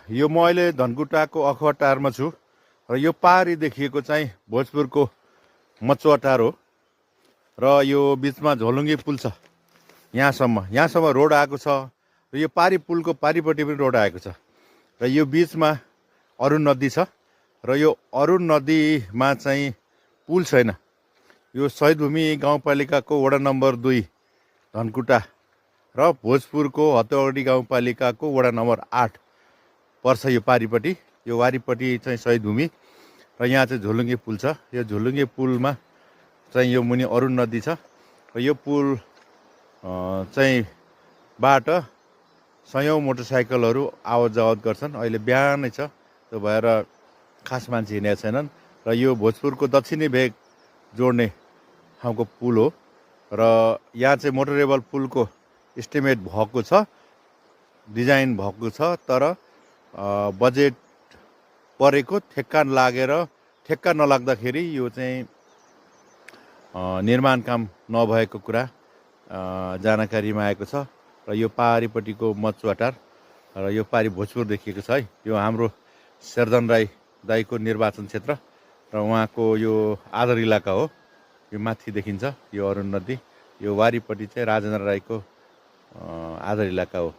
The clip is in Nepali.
यो म अहिले धनकुटाको अखबाटारमा छु र यो पारी देखिएको चाहिँ भोजपुरको मचुवाटार हो र यो बिचमा झोलुङ्गे पुल छ। यहाँसम्म रोड आएको छ र यो पारी पुलको पारिपट्टि पनि रोड आएको छ र यो बिचमा अरुण नदी छ र यो अरुण नदीमा चाहिँ पुल छैन। यो शहीदभूमि गाउँपालिकाको वडा नम्बर 2 धनकुटा र भोजपुरको हतौडी गाउँपालिकाको वडा नम्बर 8 पर्छ यो पारिपट्टि। यो वारिपट्टि चाहिँ शहीदभूमि र यहाँ चाहिँ झोलुङ्गे पुल छ। यो झोलुङ्गे पुलमा चाहिँ यो मुनि अरुण नदी छ र यो पुल चाहिँ बाट सयौँ मोटरसाइकलहरू आवत जावत गर्छन्। अहिले बिहानै छ, त्यो भएर खास मान्छे हिँडेका छैनन् र यो भोजपुरको दक्षिणी भेग जोड्ने ठाउँको पुल हो र यहाँ चाहिँ मोटरेबल पुलको इस्टिमेट भएको छ, डिजाइन भएको छ, तर बजेट परेको ठेक्का नलाग्दाखेरि यो चाहिँ निर्माण काम नभएको कुरा जानकारीमा आएको छ र यो पारिपट्टिको मचुवाटार र यो पारि भोजपुर देखिएको छ है। यो हाम्रो शेरधन राई दाईको निर्वाचन क्षेत्र र उहाँको यो आदर इलाका हो। यो माथि देखिन्छ यो अरुण नदी, यो वारिपट्टि चाहिँ राजेन्द्र राईको आदर इलाका हो।